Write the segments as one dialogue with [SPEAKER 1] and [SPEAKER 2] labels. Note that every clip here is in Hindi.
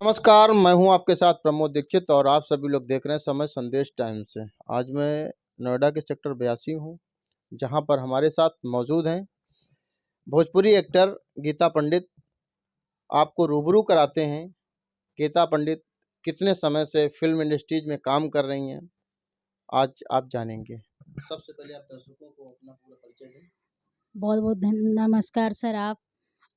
[SPEAKER 1] नमस्कार, मैं हूं आपके साथ प्रमोद दीक्षित और आप सभी लोग देख रहे हैं समय संदेश टाइम से। आज मैं नोएडा के सेक्टर 82 हूं, जहां पर हमारे साथ मौजूद हैं भोजपुरी एक्टर गीता पंडित। आपको रूबरू कराते हैं गीता पंडित कितने समय से फ़िल्म इंडस्ट्रीज़ में काम कर रही हैं, आज आप जानेंगे। सबसे पहले आप दर्शकों को अपना पूरा परिचय दें।
[SPEAKER 2] बहुत-बहुत नमस्कार सर आप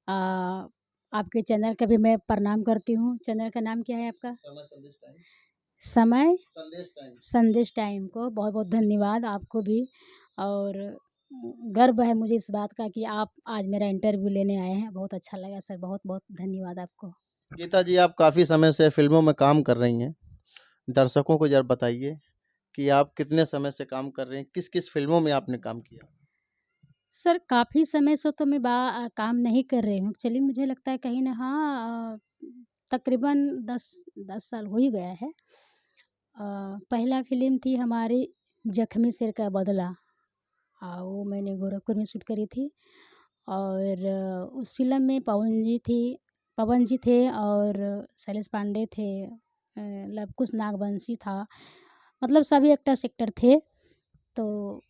[SPEAKER 2] अ, आपके चैनल का भी मैं प्रणाम करती हूँ। चैनल का नाम क्या है आपका?
[SPEAKER 1] समय संदेश टाइम्स।
[SPEAKER 2] समय
[SPEAKER 1] संदेश टाइम्स।
[SPEAKER 2] संदेश टाइम को बहुत-बहुत धन्यवाद आपको भी और गर्व है मुझे इस बात का कि आप आज मेरा इंटरव्यू लेने आए हैं। बहुत अच्छा लगा सर, बहुत-बहुत धन्यवाद आपको।
[SPEAKER 1] गीता जी, आप काफ़ी समय से फ़िल्मों में काम कर रही हैं। दर्शकों को ज़रा बताइए कि आप कितने समय से काम कर रहे हैं? किस-किस फ़िल्मों में आपने काम किया?
[SPEAKER 2] सर काफ़ी समय से तो मैं काम नहीं कर रही हूँ। चलिए मुझे लगता है कहीं न तकरीबन 10 साल हो ही गया है। पहला फ़िल्म थी हमारी ज़ख्मी शेर का बदला। वो मैंने गोरखपुर में शूट करी थी और उस फ़िल्म में पवन जी थे और शैलेश पांडे थे, लव कुश नागवंशी था, मतलब सभी एक्टर सेक्टर थे। तो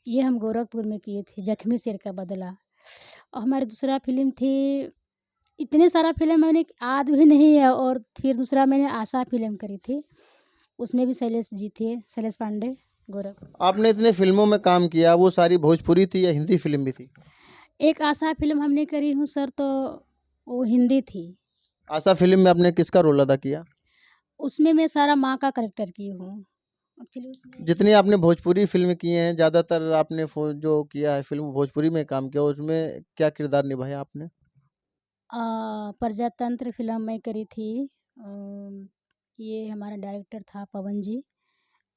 [SPEAKER 2] ये हम गोरखपुर में किए थे, ज़ख्मी शेर का बदला। और हमारी दूसरा फ़िल्म थी, इतने सारा फ़िल्म मैंने याद भी नहीं है और फिर दूसरा मैंने आशा फ़िल्म करी थी, उसमें भी शैलेश जी थे, शैलेश पांडे, गोरखपुर।
[SPEAKER 1] आपने इतने फ़िल्मों में काम किया, वो सारी भोजपुरी थी या हिंदी फ़िल्म भी थी?
[SPEAKER 2] एक आशा फ़िल्म हमने करी हूँ सर, तो वो हिंदी थी।
[SPEAKER 1] आशा फ़िल्म में आपने किसका रोल अदा किया?
[SPEAKER 2] उसमें मैं सारा माँ का कैरेक्टर की हूँ। एक्चुअली उसमें
[SPEAKER 1] जितनी आपने भोजपुरी फ़िल्म की हैं, ज़्यादातर आपने जो किया है फ़िल्म भोजपुरी में काम किया, उसमें क्या किरदार निभाया आपने?
[SPEAKER 2] प्रजातंत्र फ़िल्म मैं करी थी। ये हमारा डायरेक्टर था पवन जी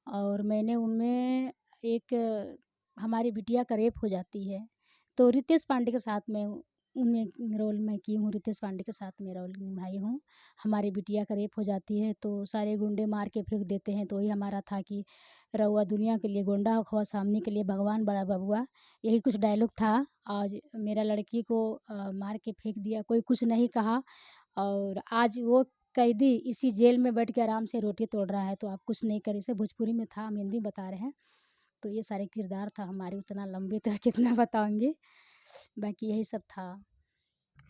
[SPEAKER 2] और मैंने उनमें एक हमारी बिटिया का रेप हो जाती है, तो रितेश पांडे के साथ में उनमें रोल मैं की हूँ, रितेश पांडे के साथ में रोल निभाई हूँ। हमारी बिटिया का रेप हो जाती है, तो सारे गुंडे मार के फेंक देते हैं, तो वही हमारा था कि रउआ दुनिया के लिए गुंडा होखवा, सामने के लिए भगवान बड़ा बबुआ। यही कुछ डायलॉग था। आज मेरा लड़की को मार के फेंक दिया, कोई कुछ नहीं कहा और आज वो कैदी इसी जेल में बैठ के आराम से रोटी तोड़ रहा है, तो आप कुछ नहीं कर, इसे भोजपुरी में था, हम हिंदी में बता रहे हैं। तो ये सारे किरदार था हमारे, उतना लंबे तो कितना बताऊँगी, बाकी यही सब था।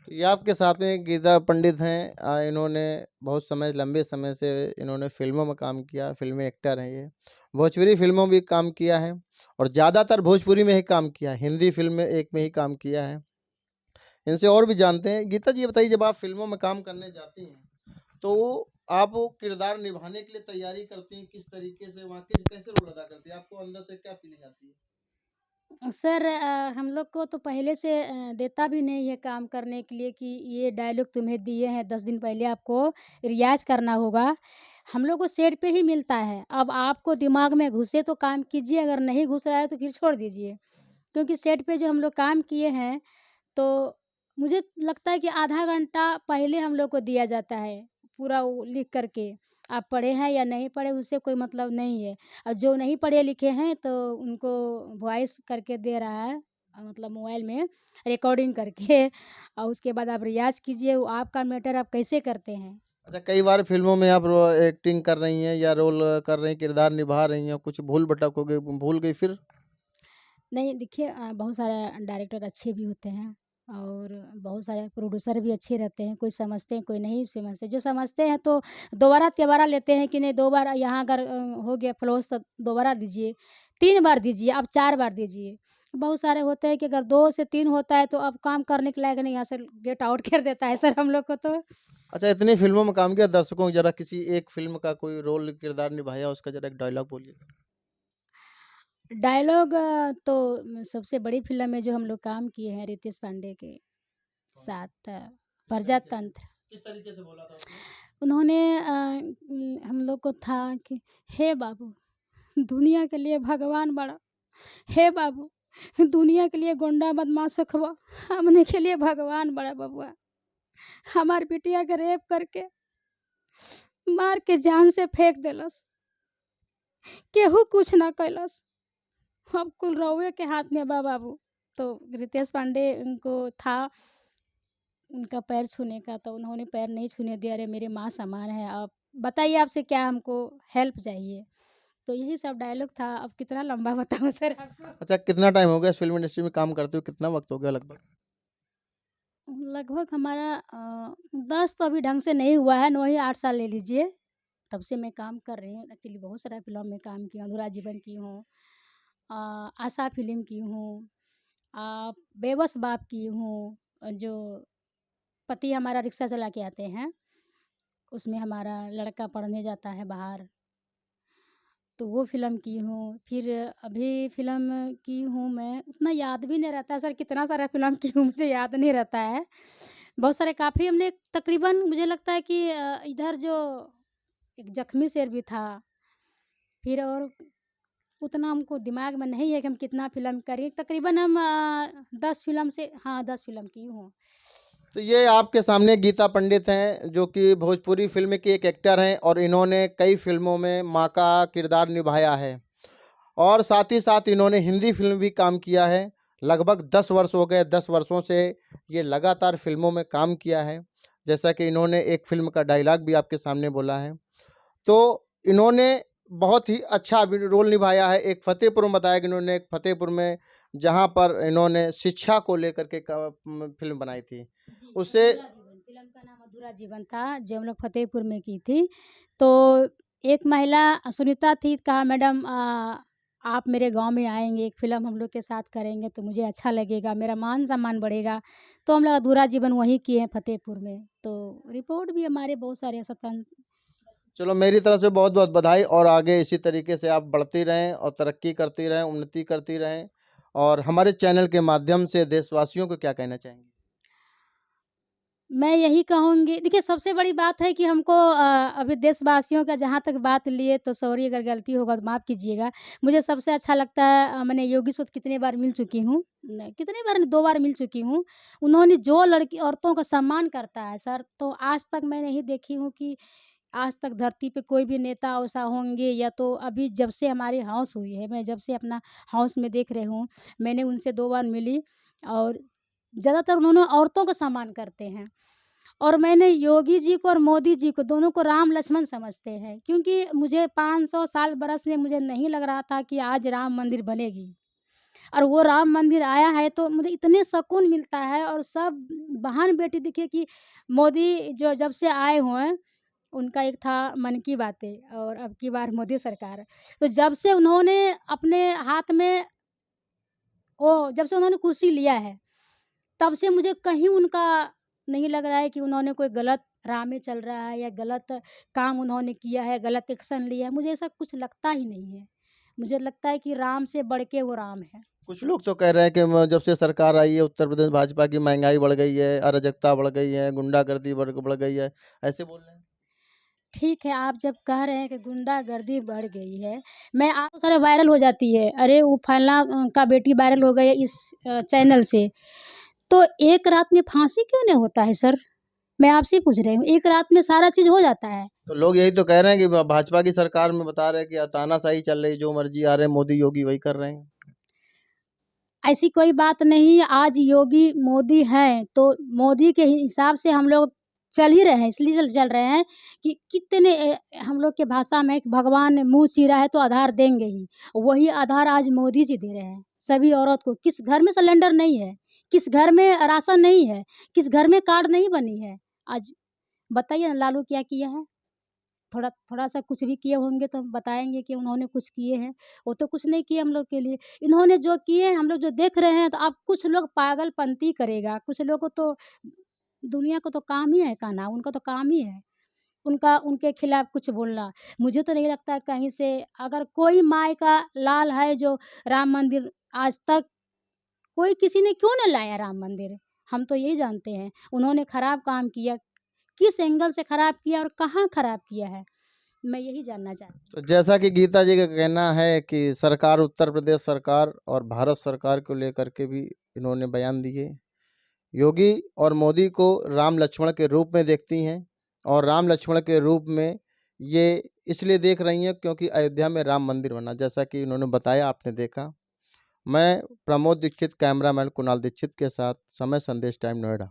[SPEAKER 1] ये आपके साथ में गीता पंडित हैं। इन्होंने बहुत समय लंबे समय से इन्होंने फ़िल्मों में काम किया, फ़िल्मी एक्टर हैं ये। भोजपुरी फ़िल्मों में भी काम किया है और ज़्यादातर भोजपुरी में ही काम किया है, हिंदी फ़िल्म में एक में ही काम किया है। इनसे और भी जानते हैं। गीता जी, ये बताइए, जब आप फ़िल्मों में काम करने जाती हैं, तो आप वो किरदार निभाने के लिए तैयारी करती हैं, किस तरीके से वहाँ कैसे रोल अदा करती हैं? आपको अंदर से क्या फ़ीलिंग आती है?
[SPEAKER 2] सर हम लोग को तो पहले से देता भी नहीं है काम करने के लिए कि ये डायलॉग तुम्हें दिए हैं, 10 दिन पहले आपको रियाज़ करना होगा। हम लोग को सेट पे ही मिलता है। अब आपको दिमाग में घुसे तो काम कीजिए, अगर नहीं घुस रहा है तो फिर छोड़ दीजिए। क्योंकि सेट पे जो हम लोग काम किए हैं, तो मुझे लगता है कि आधा घंटा पहले हम लोग को दिया जाता है, पूरा वो लिख कर के। आप पढ़े हैं या नहीं पढ़े उससे कोई मतलब नहीं है। और जो नहीं पढ़े लिखे हैं तो उनको वॉइस करके दे रहा है, मतलब मोबाइल में रिकॉर्डिंग करके और उसके बाद आप रियाज़ कीजिए, वो आपका मैटर, आप कैसे करते हैं।
[SPEAKER 1] अच्छा, कई बार फ़िल्मों में आप एक्टिंग कर रही हैं या रोल कर रही हैं, किरदार निभा रही हैं, कुछ भूल-भटक हो गई, भूल गई फिर?
[SPEAKER 2] नहीं देखिए, बहुत सारे डायरेक्टर अच्छे भी होते हैं और बहुत सारे प्रोड्यूसर भी अच्छे रहते हैं, कोई समझते हैं, कोई नहीं समझते। जो समझते हैं तो दोबारा-तिबारा लेते हैं कि नहीं, 2 बार यहाँ अगर हो गया फ्लॉस तो दोबारा दीजिए, 3 बार दीजिए, आप 4 बार दीजिए। बहुत सारे होते हैं कि अगर 2 से 3 होता है तो अब काम करने के लायक नहीं, यहाँ से गेट आउट कर देता है सर हम लोग को तो।
[SPEAKER 1] अच्छा, इतनी फ़िल्मों में काम किया, दर्शकों को ज़रा किसी एक फ़िल्म का कोई रोल किरदार निभाया, उसका ज़रा एक डायलॉग बोलिए।
[SPEAKER 2] डायलॉग तो सबसे बड़ी फ़िल्म में जो हम लोग काम किए हैं रितेश पांडे के साथ,
[SPEAKER 1] किस तरीके से?
[SPEAKER 2] प्रजातंत्र।
[SPEAKER 1] किस तरीके से बोला था उसमें?
[SPEAKER 2] उन्होंने हम लोग को था कि हे बाबू, दुनिया के लिए भगवान बड़ा, हे बाबू, दुनिया के लिए गुंडा बदमाश होखबा, हमने के लिए भगवान बड़ा बबुआ। हमार बिटिया के रेप करके मार के जान से फेंक देलस, केहू कुछ ना कैलस, अब कुल रउए के हाथ में बा बाबू। तो रितेश पांडे उनको था, उनका पैर छूने का, तो उन्होंने पैर नहीं छूने दिया, अरे मेरी माँ समान है, आप बताइए आपसे क्या हमको हेल्प चाहिए? तो यही सब डायलॉग था, अब कितना लंबा बताऊँ सर आपको?
[SPEAKER 1] अच्छा, कितना टाइम हो गया इस फ़िल्म इंडस्ट्री में काम करते हुए, कितना वक़्त हो गया लगभग?
[SPEAKER 2] लगभग हमारा 10 तो अभी ढंग से नहीं हुआ है, 9 ही 8 साल ले लीजिए, तब से मैं काम कर रही हूँ। एक्चुअली बहुत सारा फ़िल्म में काम की हूँ, अधूरा जीवन की हूँ, आशा फ़िल्म की हूँ, बेबस बाप की हूँ, जो पति हमारा रिक्शा चला के आते हैं, उसमें हमारा लड़का पढ़ने जाता है बाहर, तो वो फ़िल्म की हूँ। फिर अभी फ़िल्म की हूँ मैं, उतना याद भी नहीं रहता सर, कितना सारा फ़िल्म की हूँ मुझे याद नहीं रहता है। बहुत सारे काफ़ी हमने तकरीबन मुझे लगता है कि इधर जो एक ज़ख्मी शेर भी था, फिर और उतना हमको दिमाग में नहीं है कि हम कितना फ़िल्म करी, तकरीबन हम 10 फ़िल्म से हाँ, 10 फ़िल्म की हूँ।
[SPEAKER 1] तो ये आपके सामने गीता पंडित हैं, जो कि भोजपुरी फ़िल्म की एक एक्टर हैं और इन्होंने कई फ़िल्मों में माँ का किरदार निभाया है और साथ ही साथ इन्होंने हिंदी फ़िल्म भी काम किया है। लगभग 10 वर्ष हो गए, 10 वर्षों से ये लगातार फ़िल्मों में काम किया है। जैसा कि इन्होंने एक फ़िल्म का डायलॉग भी आपके सामने बोला है। तो इन्होंने बहुत ही अच्छा अभी रोल निभाया है। एक फ़तेहपुर में बताया कि इन्होंने एक फ़तेहपुर में जहाँ पर इन्होंने शिक्षा को लेकर के फ़िल्म बनाई थी।
[SPEAKER 2] जी,
[SPEAKER 1] उससे
[SPEAKER 2] अधूरा जीवन, फ़िल्म का नाम अधूरा जीवन था, जो हम लोग फ़तेहपुर में की थी। तो एक महिला सुनीता थी, कहा मैडम आप मेरे गाँव में आएँगे, एक फ़िल्म हम लोग के साथ करेंगे तो मुझे अच्छा लगेगा, मेरा मान-सम्मान बढ़ेगा। तो हम लोग अधूरा जीवन वहीं किए हैं फ़तेहपुर में। तो रिपोर्ट भी हमारे बहुत सारे सतन
[SPEAKER 1] चलो मेरी तरफ से बहुत-बहुत बधाई और आगे इसी तरीके से आप बढ़ती रहें और तरक्की करती रहें, उन्नति करती रहें और हमारे चैनल के माध्यम से देशवासियों को क्या कहना चाहेंगी?
[SPEAKER 2] मैं यही कहूँगी देखिए सबसे बड़ी बात है कि हमको अभी देशवासियों का जहाँ तक बात लिए तो सॉरी अगर गलती होगा तो माफ़ कीजिएगा। मुझे सबसे अच्छा लगता है मैंने योगी से कितनी बार मिल चुकी हूँ। न कितनी बार 2 बार मिल चुकी हूँ। उन्होंने जो लड़की औरतों का सम्मान करता है सर, तो आज तक मैं नहीं देखी हूँ कि आज तक धरती पे कोई भी नेता ऐसा होंगे या तो अभी जब से हमारी हौस हुई है, मैं जब से अपना हौस में देख रही हूँ, मैंने उनसे 2 बार मिली और ज़्यादातर उन्होंने औरतों का सम्मान करते हैं। और मैंने योगी जी को और मोदी जी को दोनों को राम लक्ष्मण समझते हैं क्योंकि मुझे 500 साल बरस में मुझे नहीं लग रहा था कि आज राम मंदिर बनेगी और वो राम मंदिर आया है तो मुझे इतने सुकून मिलता है और सब बहन-बेटी देखिए कि मोदी जो जब से आए हुए हैं, उनका एक था मन की बातें और अब की बार मोदी सरकार। तो जब से उन्होंने अपने हाथ में जब से उन्होंने कुर्सी लिया है तब से मुझे कहीं उनका नहीं लग रहा है कि उन्होंने कोई गलत राह में चल रहा है या गलत काम उन्होंने किया है, गलत एक्शन लिया है, मुझे ऐसा कुछ लगता ही नहीं है। मुझे लगता है कि राम से बढ़ के वो राम है।
[SPEAKER 1] कुछ लोग तो कह रहे हैं कि म जब से सरकार आई है उत्तर प्रदेश भाजपा की महँगाई बढ़ गई है, अराजकता बढ़ गई है, गुंडागर्दी बढ़ बढ़ गई है, ऐसे बोल रहे हैं?
[SPEAKER 2] ठीक है, आप जब कह रहे हैं कि गुंडागर्दी बढ़ गई है, मैं आप तो सारे वायरल हो जाती है, अरे वो फलाना का बेटी वायरल हो गई है इस चैनल से। तो एक रात में फांसी क्यों नहीं होता है सर? मैं आपसे ही पूछ रही हूँ, एक रात में सारा चीज़ हो जाता है।
[SPEAKER 1] तो लोग यही तो कह रहे हैं कि भ भाजपा की सरकार में बता रहे हैं कि तानाशाही चल रही, जो मर्ज़ी आ रहे हैं, मोदी, योगी वही कर रहे हैं।
[SPEAKER 2] ऐसी कोई बात नहीं है, आज योगी मोदी हैं, तो मोदी के हिसाब से हम लोग चल ही रहे हैं, इसलिए चल रहे हैं कि कितने हम लोग के भाषा में भगवान ने मुँह चीरा है तो आधार देंगे ही। वही आधार आज मोदी जी दे रहे हैं, सभी औरत को। किस घर में सिलेंडर नहीं है? किस घर में राशन नहीं है? किस घर में कार्ड नहीं बनी है? आज बताइए ना लालू क्या किया है? थोड़ा-सा कुछ भी किए होंगे तो हम बताएँगे कि उन्होंने कुछ किए हैं। वो तो कुछ नहीं किए हम लोग के लिए। इन्होंने जो किए हैं हम लोग जो देख रहे हैं तो अब कुछ लोग पागलपंती करेगा, कुछ लोगों को तो दुनिया को तो काम ही है कहना, उनका तो काम ही है। उनका उनके खिलाफ कुछ बोलना। मुझे तो नहीं लगता है कहीं से अगर कोई माँ का लाल है जो राम मंदिर आज तक कोई किसी ने क्यों नहीं लाया राम मंदिर? हम तो यही जानते हैं, उन्होंने खराब काम किया, किस एंगल से खराब किया और कहाँ खराब किया है? मैं यही जानना चाहती हूँ।
[SPEAKER 1] तो जैसा कि गीता जी का कहना है कि सरकार उत्तर प्रदेश सरकार और भारत सरकार को लेकर के भी इन्होंने बयान दिए। योगी और मोदी को राम लक्ष्मण के रूप में देखती हैं और राम लक्ष्मण के रूप में ये इसलिए देख रही हैं क्योंकि अयोध्या में राम मंदिर बना, जैसा कि इन्होंने बताया, आपने देखा। मैं प्रमोद दीक्षित, कैमरामैन कुणाल दीक्षित के साथ समय संदेश टाइम, नोएडा।